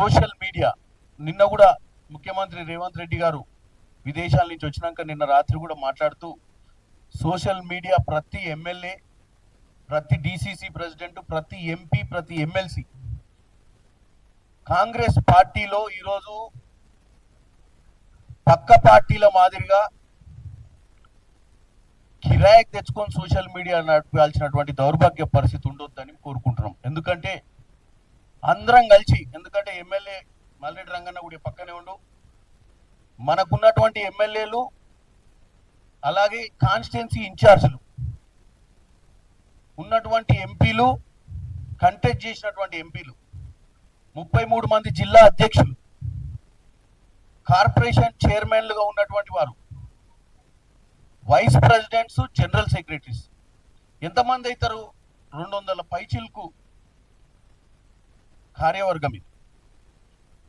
Social media నిన్న కూడా ముఖ్యమంత్రి రేవంత్ రెడ్డి గారు విదేశాల నుంచి వచ్చినాక నిన్న రాత్రి కూడా మాట్లాడుతూ సోషల్ మీడియా ప్రతి ఎమ్మెల్యే, ప్రతి డిసిసి ప్రెసిడెంట్, ప్రతి ఎంపీ, ప్రతి ఎమ్మెల్సీ కాంగ్రెస్ పార్టీలో ఈరోజు పక్క పార్టీల మాదిరిగా కిరాయికి తెచ్చుకొని సోషల్ మీడియా నడిపాల్సినటువంటి దౌర్భాగ్య పరిస్థితి ఉండొద్దని కోరుకుంటున్నాం. ఎందుకంటే అందరం కలిసి, ఎందుకంటే ఎమ్మెల్యే మల్రెడ్డి రంగన్న కూడా పక్కనే ఉండు, మనకున్నటువంటి ఎమ్మెల్యేలు అలాగే కాన్స్టిట్యున్సీ ఇన్ఛార్జీలు ఉన్నటువంటి ఎంపీలు, కంటెస్ట్ చేసినటువంటి ఎంపీలు, 33 మంది జిల్లా అధ్యక్షులు, కార్పొరేషన్ చైర్మన్లుగా ఉన్నటువంటి వారు, వైస్ ప్రెసిడెంట్స్, జనరల్ సెక్రటరీస్ ఎంతమంది అవుతారు? 200 పైచిలకు కార్యవర్గం ఇది.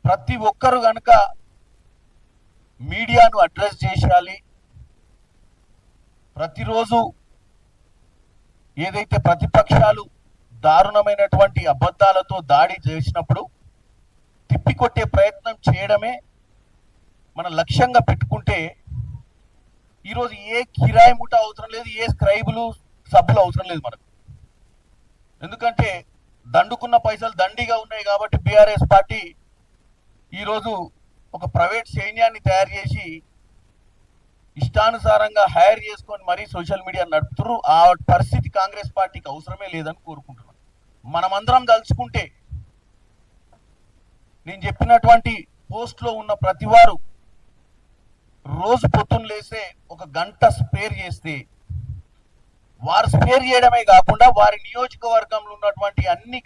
ప్రతి ఒక్కరు కనుక మీడియాను అడ్రస్ చేయాలి. ప్రతిరోజు ఏదైతే ప్రతిపక్షాలు దారుణమైనటువంటి అబద్ధాలతో దాడి చేసినప్పుడు తిప్పికొట్టే ప్రయత్నం చేయడమే మన లక్ష్యంగా పెట్టుకుంటే ఈరోజు ఏ కిరాయి ముఠ అవసరం లేదు, ఏ స్క్రైబులు సబ్బులు అవసరం లేదు మనకు. ఎందుకంటే దండుకున్న పైసలు దండిగా ఉన్నాయి కాబట్టి బీఆర్ఎస్ పార్టీ ఈరోజు ఒక ప్రైవేట్ సైన్యాన్ని తయారు చేసి ఇష్టానుసారంగా హైర్ చేసుకొని మరీ సోషల్ మీడియా నడుపుతున్నారు. ఆ పరిస్థితి కాంగ్రెస్ పార్టీకి అవసరమే లేదని కోరుకుంటున్నాం. మనమందరం తలుచుకుంటే నేను చెప్పినటువంటి పోస్ట్లో ఉన్న ప్రతి వారు రోజు పొద్దున్న లేసే ఒక గంట స్పేర్ చేస్తే, వారు స్పేర్ చేయడమే కాకుండా వారి నియోజకవర్గంలో ఉన్నటువంటి అన్ని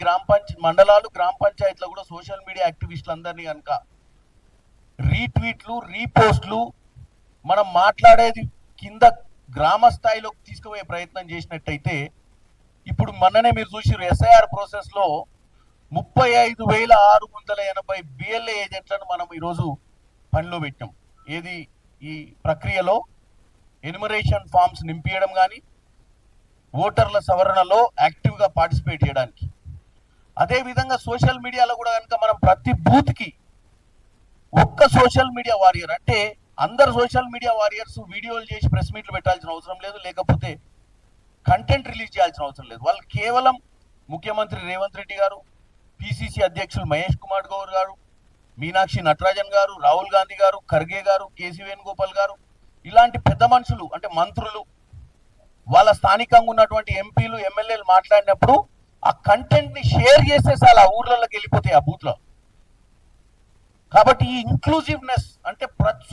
మండలాలు, గ్రామ పంచాయతీలో కూడా సోషల్ మీడియా యాక్టివిస్టులందరినీ కనుక రీట్వీట్లు, రీపోస్ట్లు, మనం మాట్లాడేది కింద గ్రామ స్థాయిలోకి తీసుకుపోయే ప్రయత్నం చేసినట్టయితే, ఇప్పుడు మొన్ననే మీరు చూసిరు ఎస్ఐఆర్ ప్రాసెస్లో 35,680 బిఎల్ఏ ఏజెంట్లను మనం ఈరోజు పనిలో పెట్టాం. ఏది ఈ ప్రక్రియలో ఎన్యుమరేషన్ ఫామ్స్ నింపియడం కానీ, ఓటర్ల సవరణలో యాక్టివ్గా పార్టిసిపేట్ చేయడానికి. అదేవిధంగా సోషల్ మీడియాలో కూడా కనుక మనం ప్రతి బూత్కి ఒక్క సోషల్ మీడియా వారియర్, అంటే అందరు సోషల్ మీడియా వారియర్స్ వీడియోలు చేసి ప్రెస్ మీట్లు పెట్టాల్సిన అవసరం లేదు, లేకపోతే కంటెంట్ రిలీజ్ చేయాల్సిన అవసరం లేదు. వాళ్ళు కేవలం ముఖ్యమంత్రి రేవంత్ రెడ్డి గారు, పిసిసి అధ్యక్షులు మహేష్ కుమార్ గౌడ్ గారు, మీనాక్షి నటరాజన్ గారు, రాహుల్ గాంధీ గారు, ఖర్గే గారు, కేసీ వేణుగోపాల్ గారు, ఇలాంటి పెద్ద మనుషులు, అంటే మంత్రులు, వాళ్ళ స్థానికంగా ఉన్నటువంటి ఎంపీలు, ఎమ్మెల్యేలు మాట్లాడినప్పుడు ఆ కంటెంట్ ని షేర్ చేస్తే చాలా ఆ ఊర్లలోకి వెళ్ళిపోతాయి, ఆ బూత్ లో. కాబట్టి ఈ ఇంక్లూజివ్నెస్, అంటే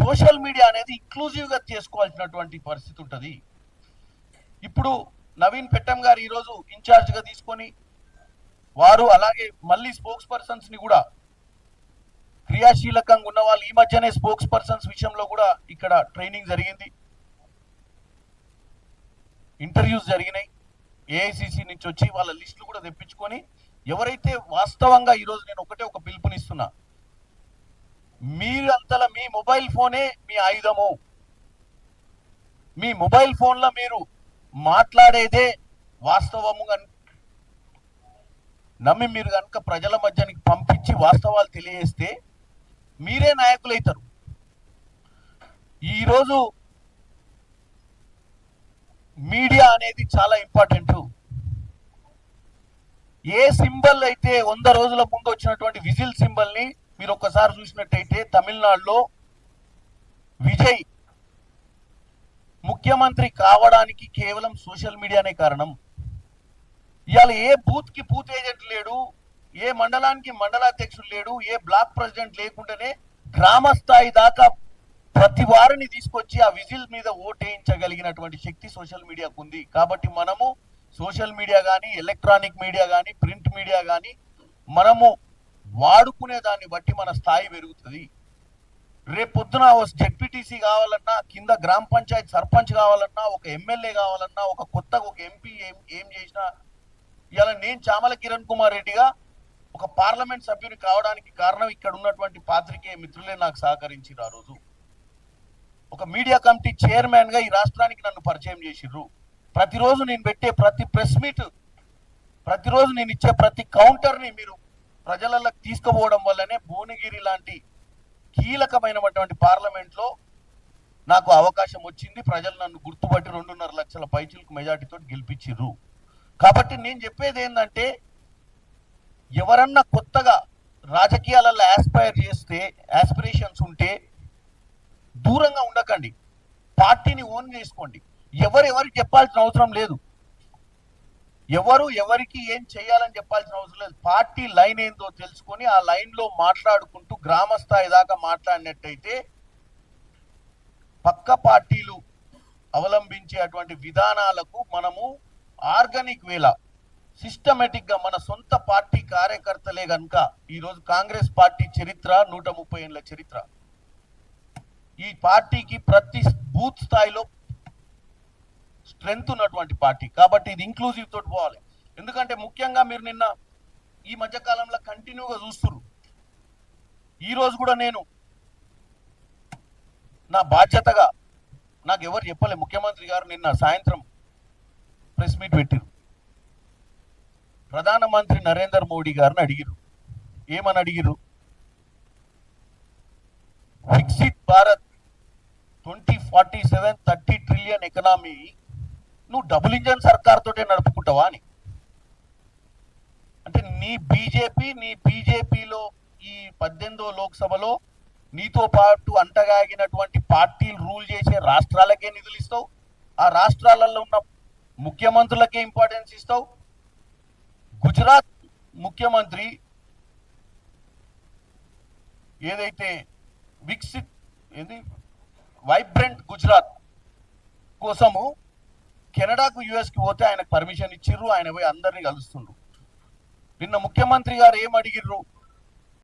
సోషల్ మీడియా అనేది ఇంక్లూజివ్ గా చేసుకోవాల్సినటువంటి పరిస్థితి ఉంటుంది. ఇప్పుడు నవీన్ పెట్టం గారు ఈరోజు ఇన్ఛార్జ్ గా తీసుకొని వారు, అలాగే మళ్ళీ స్పోక్స్ పర్సన్స్ ని కూడా క్రియాశీలకంగా ఉన్న వాళ్ళు, ఈ మధ్యనే స్పోక్స్ పర్సన్స్ విషయంలో కూడా ఇక్కడ ట్రైనింగ్ జరిగింది, ఇంటర్వ్యూస్ జరిగినాయి. ఏఐసిసి నుంచి వచ్చి వాళ్ళ లిస్టులు కూడా తెప్పించుకొని ఎవరైతే వాస్తవంగా ఈరోజు నేను ఒక పిలుపునిస్తున్నా, మీరంతలా మీ మొబైల్ ఫోనే మీ ఆయుధము, మీ మొబైల్ ఫోన్లో మీరు మాట్లాడేదే వాస్తవముగా నమ్మి మీరు కనుక ప్రజల మధ్యానికి పంపించి వాస్తవాలు తెలియజేస్తే మీరే నాయకులైతారు. ఈరోజు మీడియా అనేది చాలా ఇంపార్టెంట్. ఏ సింబల్ అయితే 100 రోజుల ముందు వచ్చినటువంటి విజిల్ సింబల్ ని మీరు ఒక్కసారి చూసినట్టయితే, తమిళనాడులో విజయ్ ముఖ్యమంత్రి కావడానికి కేవలం సోషల్ మీడియానే కారణం. ఇవాళ ఏ బూత్ కి బూత్ ఏజెంట్ లేడు, ఏ మండలానికి మండలాధ్యక్షుడు లేడు, ఏ బ్లాక్ ప్రెసిడెంట్ లేకుండానే గ్రామ స్థాయి దాకా ప్రతి వారిని తీసుకొచ్చి ఆ విజిల్ మీద ఓటేయించగలిగినటువంటి శక్తి సోషల్ మీడియాకు ఉంది. కాబట్టి మనము సోషల్ మీడియా కానీ, ఎలక్ట్రానిక్ మీడియా కానీ, ప్రింట్ మీడియా కానీ మనము వాడుకునే దాన్ని బట్టి మన స్థాయి పెరుగుతుంది. రేపు పొద్దున జెడ్పీటీసీ కావాలన్నా, కింద గ్రామ పంచాయతీ సర్పంచ్ కావాలన్నా, ఒక ఎమ్మెల్యే కావాలన్నా, ఒక కొత్తగా ఒక ఎంపీ ఏం చేసినా, ఇవాళ నేను చామల కిరణ్ కుమార్ రెడ్డిగా ఒక పార్లమెంట్ సభ్యుని కావడానికి కారణం ఇక్కడ ఉన్నటువంటి పాత్రికేయ మిత్రులే నాకు సహకరించారు. ఆ రోజు ఒక మీడియా కమిటీ చైర్మన్ గా ఈ రాష్ట్రానికి నన్ను పరిచయం చేసిర్రు. ప్రతిరోజు నేను పెట్టే ప్రతి ప్రెస్ మీట్, ప్రతిరోజు నేను ఇచ్చే ప్రతి కౌంటర్ని మీరు ప్రజలకు తీసుకుపోవడం వల్లనే భువనగిరి లాంటి కీలకమైనటువంటి పార్లమెంట్ లో నాకు అవకాశం వచ్చింది. ప్రజలు నన్ను గుర్తుపట్టి 2.5 లక్షల పైచిలకు మెజార్టీతో గెలిపించిర్రు. కాబట్టి నేను చెప్పేది ఏంటంటే, ఎవరన్నా కొత్తగా రాజకీయాలలో యాస్పిరేషన్స్ ఉంటే దూరంగా ఉండకండి, పార్టీని ఓన్ చేసుకోండి. ఎవరికి చెప్పాల్సిన అవసరం లేదు, ఎవరికి ఏం చేయాలని చెప్పాల్సిన అవసరం లేదు. పార్టీ లైన్ ఏందో తెలుసుకొని ఆ లైన్ లో మాట్లాడుకుంటూ గ్రామ స్థాయి దాకా మాట్లాడినట్టయితే పక్క పార్టీలు అవలంబించేటువంటి విధానాలకు మనము ఆర్గానిక్ వేలా సిస్టమేటిక్ గా మన సొంత పార్టీ కార్యకర్తలే గనుక ఈరోజు కాంగ్రెస్ పార్టీ చరిత్ర 130 ఏళ్ల చరిత్ర. ఈ పార్టీకి ప్రతి బూత్ స్థాయిలో స్ట్రెంగ్త్ ఉన్నటువంటి పార్టీ. కాబట్టి ఇది ఇంక్లూజివ్ తోటి పోవాలి. ఎందుకంటే ముఖ్యంగా మీరు నిన్న ఈ మధ్య కాలంలో కంటిన్యూగా చూస్తున్నారు. ఈ రోజు కూడా నేను నా బాధ్యతగా, నాకు ఎవరు చెప్పలే, ముఖ్యమంత్రి గారు నిన్న సాయంత్రం ప్రెస్ మీట్ పెట్టిరు. ప్రధానమంత్రి నరేంద్ర మోడీ గారిని అడిగిరు. ఏమని అడిగిరు? వికసిత్ భారత్ 2047 30 ట్రిలియన్ ఎకనామీ నువ్వు డబుల్ ఇంజన్ సర్కార్ తోటే నడుపుకుంటావా అని. అంటే నీ బీజేపీలో ఈ 18వ లోక్సభలో నీతో పాటు అంటగాగినటువంటి పార్టీలు రూల్ చేసే రాష్ట్రాలకే నిధులు ఇస్తావు, ఆ రాష్ట్రాలలో ఉన్న ముఖ్యమంత్రులకే ఇంపార్టెన్స్ ఇస్తావు. గుజరాత్ ముఖ్యమంత్రి ఏదైతే వైబ్రెంట్ గుజరాత్ కోసము కెనడాకు యుఎస్కి పోతే ఆయనకు పర్మిషన్ ఇచ్చిర్రు. ఆయన పోయి అందరినీ కలుస్తుండ్రు. నిన్న ముఖ్యమంత్రి గారు ఏం అడిగిర్రు?